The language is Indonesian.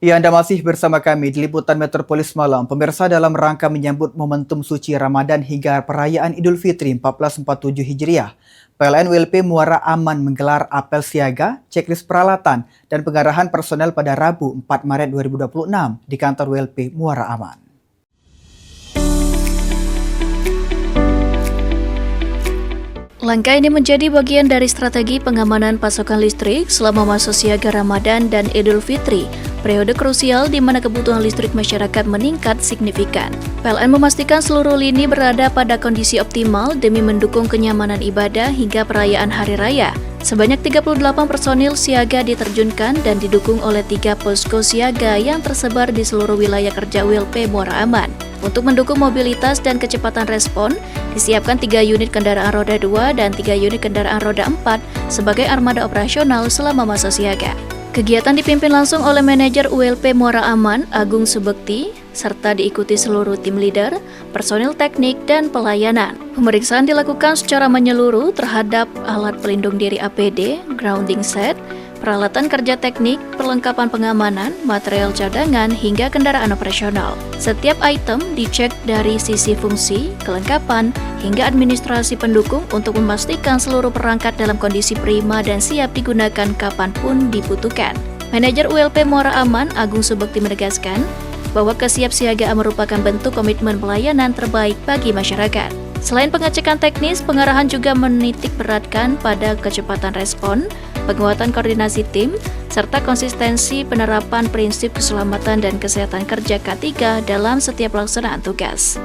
Ya, Anda masih bersama kami di Liputan Metropolis Malam. Pemirsa, dalam rangka menyambut momentum suci Ramadan hingga perayaan Idul Fitri 1447 Hijriah, PLN WLP Muara Aman menggelar apel siaga, checklist peralatan, dan pengarahan personel pada Rabu 4 Maret 2026 di kantor WLP Muara Aman. Langkah ini menjadi bagian dari strategi pengamanan pasokan listrik selama masa siaga Ramadan dan Idul Fitri, periode krusial di mana kebutuhan listrik masyarakat meningkat signifikan. PLN memastikan seluruh lini berada pada kondisi optimal demi mendukung kenyamanan ibadah hingga perayaan Hari Raya. Sebanyak 38 personil siaga diterjunkan dan didukung oleh 3 posko siaga yang tersebar di seluruh wilayah kerja WLP Muara Aman. Untuk mendukung mobilitas dan kecepatan respon, disiapkan 3 unit kendaraan roda 2 dan 3 unit kendaraan roda 4 sebagai armada operasional selama masa siaga. Kegiatan dipimpin langsung oleh manajer ULP Muara Aman, Agung Subekti, serta diikuti seluruh tim leader, personil teknik, dan pelayanan. Pemeriksaan dilakukan secara menyeluruh terhadap alat pelindung diri APD, grounding set, peralatan kerja teknik, perlengkapan pengamanan, material cadangan, hingga kendaraan operasional. Setiap item dicek dari sisi fungsi, kelengkapan, hingga administrasi pendukung untuk memastikan seluruh perangkat dalam kondisi prima dan siap digunakan kapanpun dibutuhkan. Manajer ULP Muara Aman, Agung Subekti menegaskan bahwa kesiapsiagaan merupakan bentuk komitmen pelayanan terbaik bagi masyarakat. Selain pengecekan teknis, pengarahan juga menitik beratkan pada kecepatan respon, penguatan koordinasi tim, serta konsistensi penerapan prinsip keselamatan dan kesehatan kerja K3 dalam setiap pelaksanaan tugas.